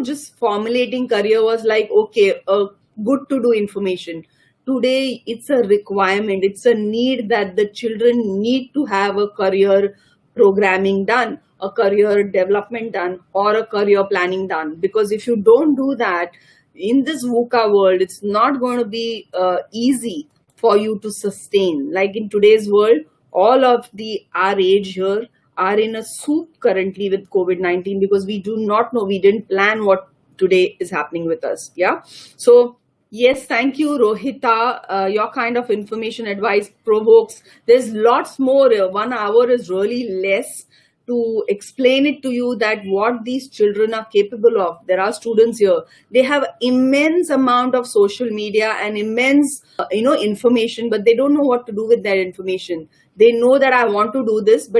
just formulating career was like, okay, good to do information. Today, it's a requirement, it's a need that the children need to have a career programming done, a career development done, or a career planning done. Because if you don't do that, in this VUCA world, it's not going to be easy for you to sustain. Like in today's world, all of the our age here are in a soup currently with COVID-19, because we do not know, we didn't plan what today is happening with us. Yeah. So yes, thank you, Rohita. Your kind of information advice provokes. There's lots more. 1 hour is really less to explain it to you that what these children are capable of. There are students here. They have immense amount of social media and immense, information, but they don't know what to do with that information. They know that I want to do this,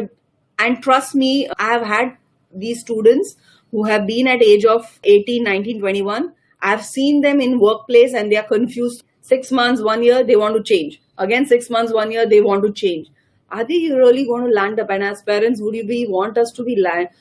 and trust me, I have had these students who have been at age of 18, 19, 21. I've seen them in workplace and they are confused. 6 months, 1 year, they want to change. Again, 6 months, 1 year, they want to change. Are they really going to land up? And as parents, would you want us to let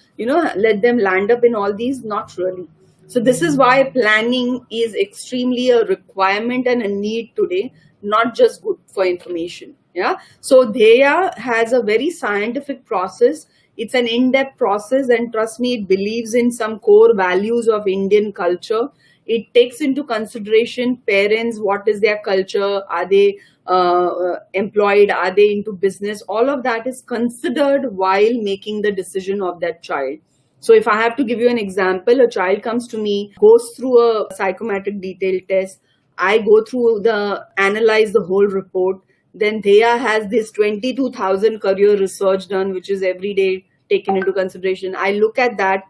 them land up in all these? Not really. So this is why planning is extremely a requirement and a need today, not just good for information. Yeah. So Dheya has a very scientific process. It's an in-depth process, and trust me, it believes in some core values of Indian culture. It takes into consideration parents, what is their culture, are they employed, are they into business? All of that is considered while making the decision of that child. So if I have to give you an example, a child comes to me, goes through a psychometric detailed test. I go through analyze the whole report. Then Dheya has this 22,000 career research done, which is every day taken into consideration. I look at that.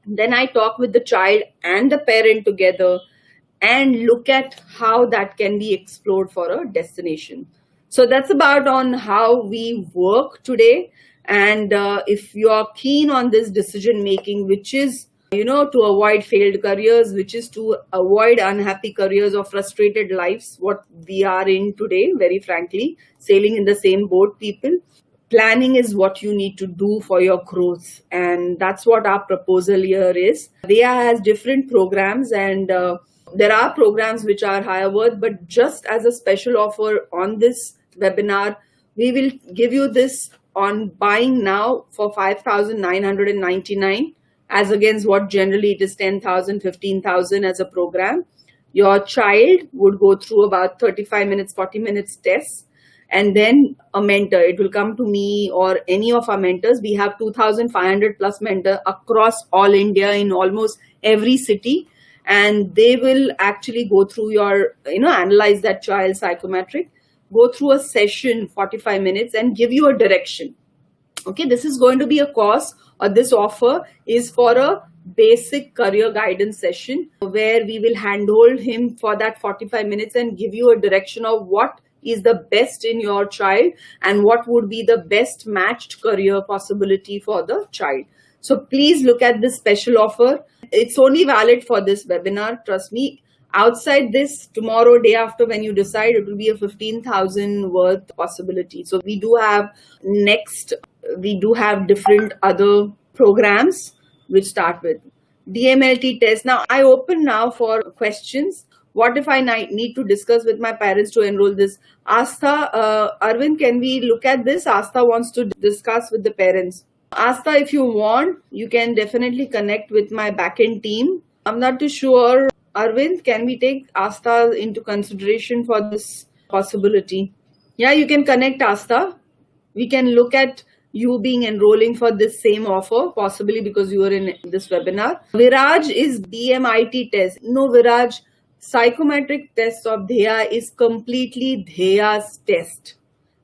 Then I talk with the child and the parent together and look at how that can be explored for a destination. So that's about on how we work today. And if you are keen on this decision making, which is, to avoid failed careers, which is to avoid unhappy careers or frustrated lives, what we are in today, very frankly, sailing in the same boat, people. Planning is what you need to do for your growth. And that's what our proposal here is. Dheya has different programs, and there are programs which are higher worth, but just as a special offer on this webinar, we will give you this on buying now for 5,999, as against what generally it is 10,000, 15,000 as a program. Your child would go through about 35 minutes, 40 minutes tests, and then a mentor. It will come to me or any of our mentors. We have 2,500 plus mentors across all India in almost every city. And they will actually go through your, analyze that child psychometric, go through a session, 45 minutes, and give you a direction. Okay, this is going to be a course, or this offer is for a basic career guidance session where we will handhold him for that 45 minutes and give you a direction of what is the best in your child and what would be the best matched career possibility for the child. So please look at this special offer. It's only valid for this webinar. Trust me. Outside this, tomorrow, day after, when you decide, it will be a 15,000 worth possibility. So we do have different other programs which start with DMLT test. Now I open now for questions. What if I need to discuss with my parents to enroll this? Astha, Arvind, can we look at this? Astha wants to discuss with the parents. Astha, if you want, you can definitely connect with my backend team. I'm not too sure. Arvind, can we take Astha into consideration for this possibility? Yeah, you can connect Astha. We can look at you being enrolling for this same offer, possibly because you are in this webinar. Viraj is DMIT test. No, Viraj, psychometric test of Dheya is completely Dheya's test.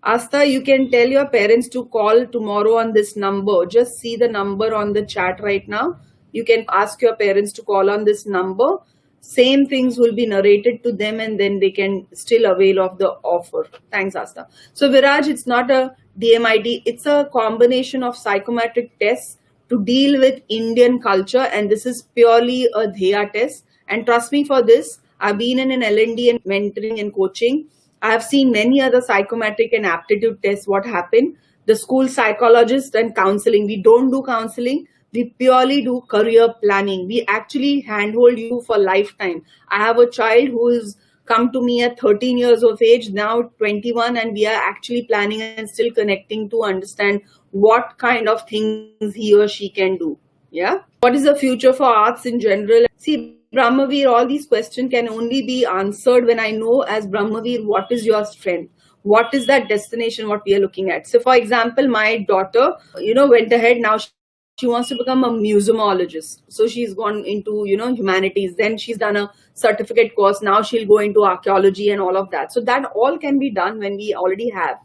Asta, you can tell your parents to call tomorrow on this number. Just see the number on the chat right now. You can ask your parents to call on this number. Same things will be narrated to them and then they can still avail of the offer. Thanks, Asta. So, Viraj, it's not a DMID, it's a combination of psychometric tests to deal with Indian culture, and this is purely a Dheya test. And trust me for this, I've been in an L&D and mentoring and coaching. I have seen many other psychometric and aptitude tests. What happened? The school psychologist and counseling. We don't do counseling. We purely do career planning. We actually handhold you for lifetime. I have a child who is come to me at 13 years of age, now 21, and we are actually planning and still connecting to understand what kind of things he or she can do. Yeah. What is the future for arts in general? See, Brahmavir, all these questions can only be answered when I know as Brahmavir, what is your strength? What is that destination, what we are looking at? So, for example, my daughter, went ahead. Now she wants to become a museumologist. So she's gone into, humanities. Then she's done a certificate course. Now she'll go into archaeology and all of that. So that all can be done when we already have,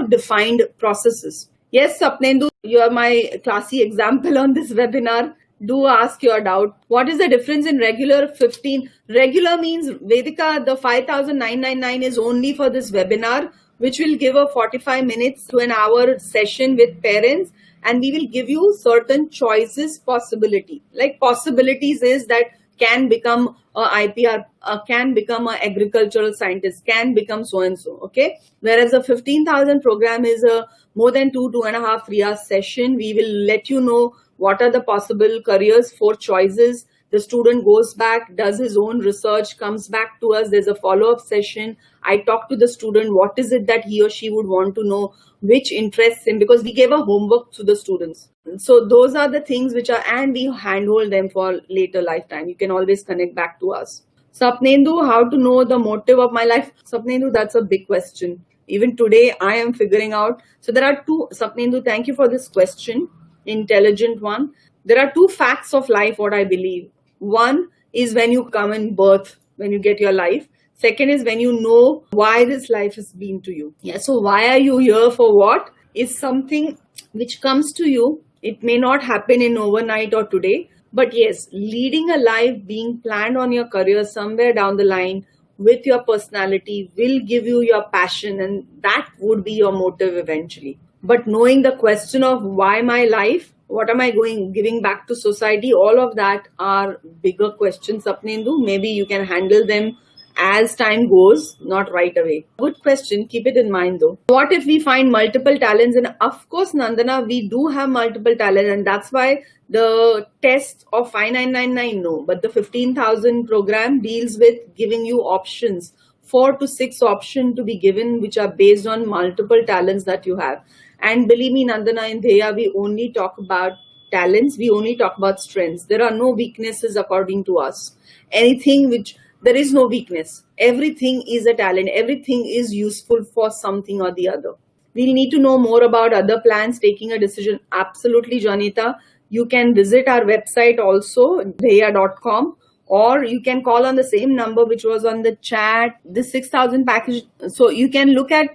defined processes. Yes, Sapnendu, you are my classy example on this webinar. Do ask your doubt. What is the difference in regular 15? Regular means Vedika, the 5,999 is only for this webinar, which will give a 45 minutes to an hour session with parents. And we will give you certain choices, possibility. Like possibilities is that can become a IPR, can become an agricultural scientist, can become so-and-so, okay? Whereas a 15,000 program is a more than 2.5, 3 hours session. We will let you know what are the possible careers, 4 choices. The student goes back, does his own research, comes back to us. There's a follow-up session. I talk to the student, what is it that he or she would want to know, which interests him, because we gave a homework to the students. So those are the things which are, and we handhold them for later lifetime. You can always connect back to us. Sapnendu, how to know the motive of my life? Sapnendu, that's a big question. Even today, I am figuring out. So there are two, Sapnendu, thank you for this question, intelligent one. There are 2 facts of life, what I believe. One is when you come in birth, when you get your life. Second is when you know why this life has been to you. Yeah. So why are you here for what is something which comes to you. It may not happen in overnight or today, but yes, leading a life, being planned on your career somewhere down the line with your personality will give you your passion, and that would be your motive eventually. But knowing the question of why my life, what am I giving back to society, all of that are bigger questions, Sapnendu. Maybe you can handle them as time goes, not right away. Good question. Keep it in mind though. What if we find multiple talents? And of course, Nandana, we do have multiple talents, and that's why the test of 5999 no, but the 15,000 program deals with giving you options, 4 to 6 options to be given, which are based on multiple talents that you have. And believe me, Nandana, in Dheya, we only talk about talents. We only talk about strengths. There are no weaknesses according to us. Anything which there is no weakness. Everything is a talent. Everything is useful for something or the other. We'll need to know more about other plans, taking a decision. Absolutely, Janita. You can visit our website also, dheya.com, or you can call on the same number which was on the chat, the 6,000 package. So you can look at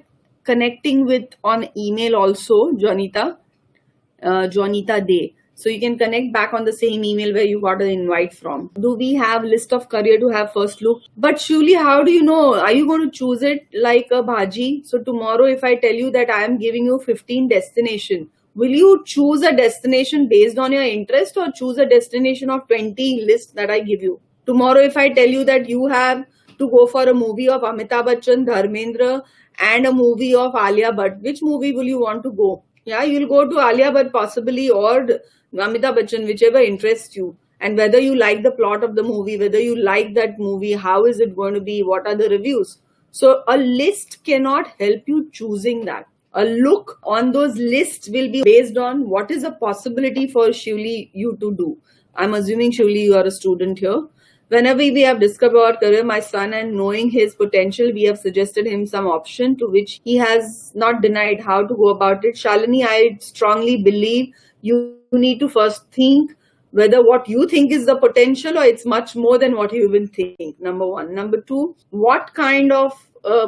connecting with on email also, Janita, Janita Day. So you can connect back on the same email where you got an invite from. Do we have list of career to have first look? But surely, how do you know? Are you going to choose it like a bhaji? So tomorrow, if I tell you that I am giving you 15 destination, will you choose a destination based on your interest or choose a destination of 20 list that I give you? Tomorrow, if I tell you that you have to go for a movie of Amitabh Bachchan, Dharmendra and a movie of Alia Bhatt, which movie will you want to go? Yeah, you'll go to Alia Bhatt possibly, or Amitabh Bachchan, whichever interests you, and whether you like the plot of the movie, whether you like that movie, how is it going to be, what are the reviews. So a list cannot help you choosing that. A look on those lists will be based on what is a possibility for Shivli you to do. I'm assuming Shivli you are a student here. Whenever we have discovered our career, my son, and knowing his potential, we have suggested him some option to which he has not denied how to go about it. Shalini, I strongly believe you need to first think whether what you think is the potential or it's much more than what you even think. Number one. Number two, what kind of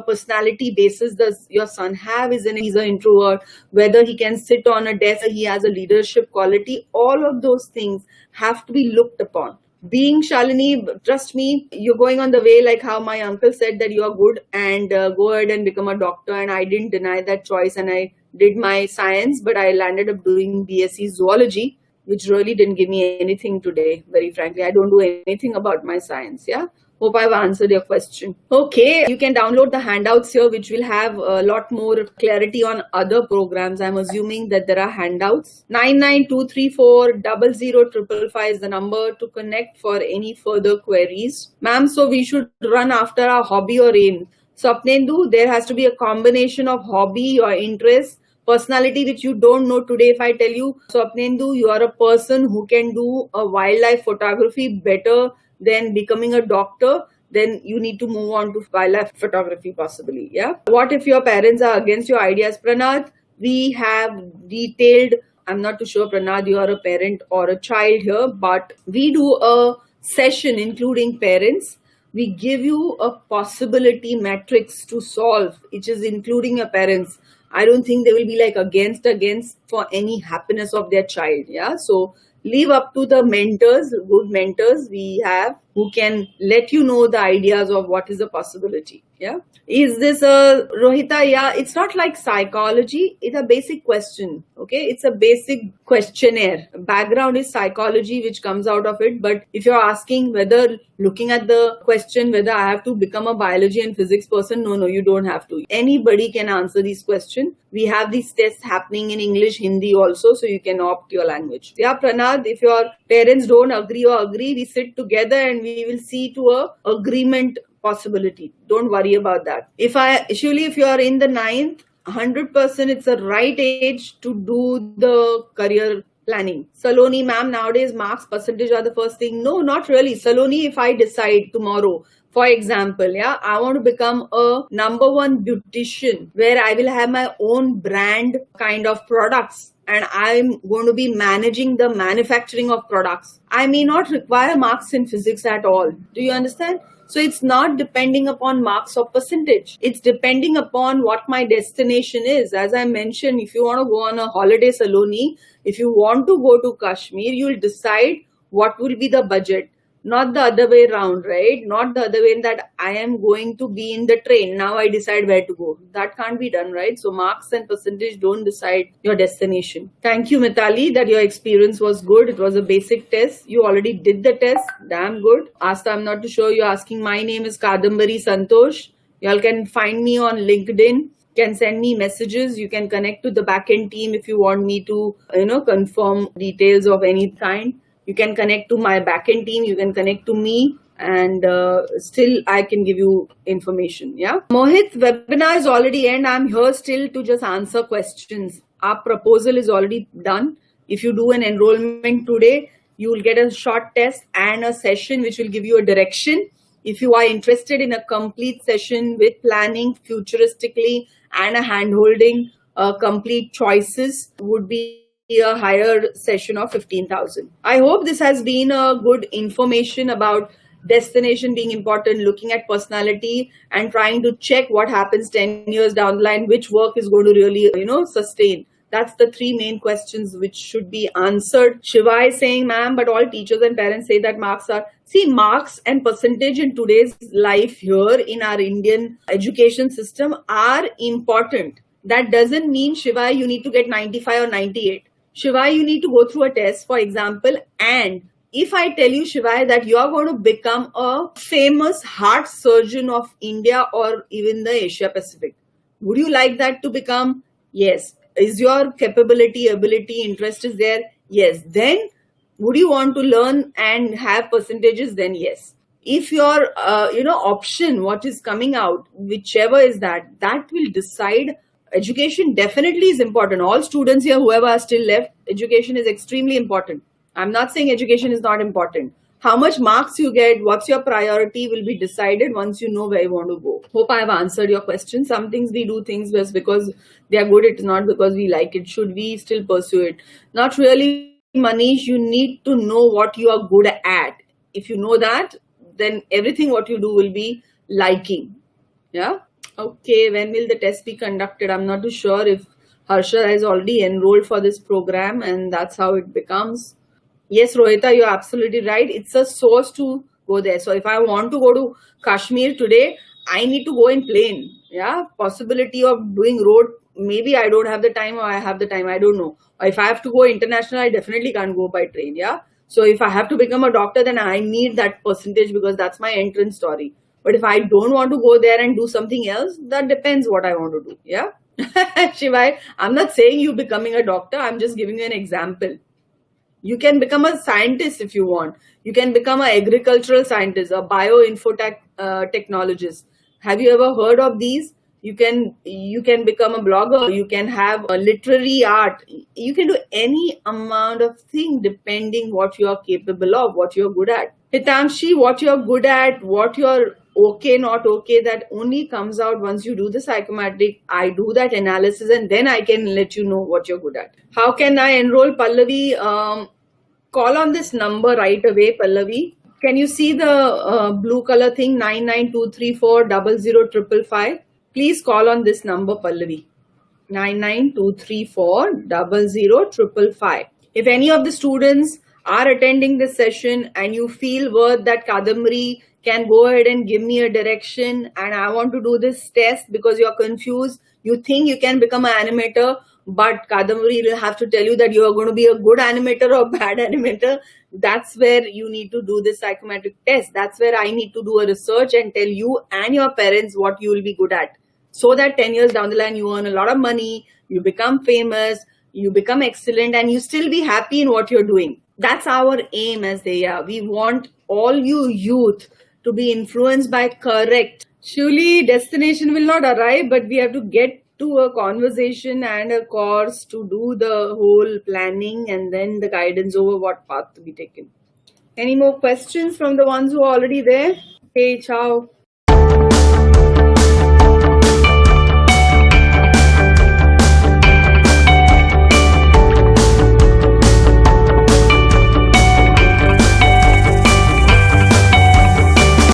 personality basis does your son have? Is he's an introvert? Whether he can sit on a desk, he has a leadership quality. All of those things have to be looked upon. Being Shalini, trust me, you're going on the way like how my uncle said that you are good and go ahead and become a doctor. And I didn't deny that choice and I did my science, but I landed up doing BSc zoology, which really didn't give me anything today, very frankly. I don't do anything about my science, yeah? Hope I've answered your question. Okay, you can download the handouts here, which will have a lot more clarity on other programs. I'm assuming that there are handouts. 99234 0055 is the number to connect for any further queries. Ma'am, so we should run after our hobby or aim. So, Apnendu, there has to be a combination of hobby or interest, personality which you don't know today. If I tell you, so Apnendu, you are a person who can do a wildlife photography better than becoming a doctor, then you need to move on to wildlife photography possibly. Yeah. What if your parents are against your ideas? Pranath, we have detailed, I'm not too sure, Pranath, you are a parent or a child here, but we do a session including parents. We give you a possibility matrix to solve, which is including your parents. I don't think they will be like against for any happiness of their child. Yeah. So leave up to the mentors, good mentors we have who can let you know the ideas of what is a possibility. Yeah. Is this a Rohita? Yeah, it's not like psychology. It's a basic question. Okay. It's a basic questionnaire. Background is psychology, which comes out of it. But if you're asking whether looking at the question, whether I have to become a biology and physics person, no, you don't have to. Anybody can answer these questions. We have these tests happening in English, Hindi also, so you can opt your language. Yeah, Pranad, if your parents don't agree or agree, we sit together and we will see to a agreement possibility. Don't worry about that. If you're in the 9th, 100% it's the right age to do the career planning. Saloni, ma'am, nowadays marks percentage are the first thing. No, not really. Saloni, if I decide tomorrow, for example, yeah, I want to become a #1 beautician where I will have my own brand kind of products and I'm going to be managing the manufacturing of products. I may not require marks in physics at all. Do you understand? So it's not depending upon marks or percentage. It's depending upon what my destination is. As I mentioned, if you want to go on a holiday, Saloni, if you want to go to Kashmir, you'll decide what will be the budget. Not the other way around, right? Not the other way that I am going to be in the train. Now I decide where to go. That can't be done, right? So marks and percentage don't decide your destination. Thank you, Mitali, that your experience was good. It was a basic test. You already did the test. Damn good. Asta, I'm not too sure. You're asking, my name is Kadambari Santosh. Y'all can find me on LinkedIn. Can send me messages. You can connect to the backend team if you want me to, confirm details of any kind. You can connect to my backend team. You can connect to me and still I can give you information. Yeah. Mohit, webinar is already end. I'm here still to just answer questions. Our proposal is already done. If you do an enrollment today, you will get a short test and a session which will give you a direction. If you are interested in a complete session with planning futuristically and a hand-holding, complete choices would be a higher session of 15,000. I hope this has been a good information about destination being important, looking at personality and trying to check what happens 10 years down the line, which work is going to really, sustain. That's the 3 main questions which should be answered. Shiva is saying, ma'am, but all teachers and parents say that marks and percentage in today's life here in our Indian education system are important. That doesn't mean, Shiva, you need to get 95 or 98. Shiva, you need to go through a test, for example, and if I tell you, Shiva, that you are going to become a famous heart surgeon of India or even the Asia Pacific, would you like that to become? Yes. Is your capability, ability, interest is there? Yes. Then would you want to learn and have percentages? Then yes. If your, option, what is coming out, whichever is that will decide. Education definitely is important. All students here, whoever are still left, education is extremely important. I'm not saying education is not important. How much marks you get, what's your priority will be decided once you know where you want to go. Hope I have answered your question. Some things we do things just because they are good. It's not because we like it. Should we still pursue it? Not really, Manish. You need to know what you are good at. If you know that, then everything what you do will be liking. Yeah. Okay, when will the test be conducted? I'm not too sure if Harsha has already enrolled for this program and that's how it becomes. Yes, Rohita, you're absolutely right. It's a source to go there. So if I want to go to Kashmir today, I need to go in plane. Yeah, possibility of doing road. Maybe I don't have the time or I have the time. I don't know. Or if I have to go international, I definitely can't go by train. Yeah. So if I have to become a doctor, then I need that percentage because that's my entrance story. But if I don't want to go there and do something else, that depends what I want to do. Yeah. Shivai, I'm not saying you becoming a doctor. I'm just giving you an example. You can become a scientist if you want. You can become an agricultural scientist, a bioinfotech technologist. Have you ever heard of these? You can become a blogger. You can have a literary art. You can do any amount of thing depending what you are capable of, what you're good at. Hitamshi, what you're good at, what you're okay, not okay, that only comes out once you do the psychometric. I do that analysis and then I can let you know what you're good at. How can I enroll, Pallavi? Call on this number right away, Pallavi. Can you see the blue color thing, 9923400555? Please call on this number, Pallavi. 9923400555. If any of the students are attending this session and you feel worth that Kadamri can go ahead and give me a direction and I want to do this test because you're confused, you think you can become an animator, but Kadamri will have to tell you that you are going to be a good animator or bad animator. That's where you need to do this psychometric test. That's where I need to do a research and tell you and your parents what you will be good at, so that 10 years down the line you earn a lot of money, you become famous, you become excellent, and you still be happy in what you're doing. That's our aim as Dheya. We want all you youth to be influenced by correct. Surely destination will not arrive, but we have to get to a conversation and a course to do the whole planning and then the guidance over what path to be taken. Any more questions from the ones who are already there? Hey, ciao.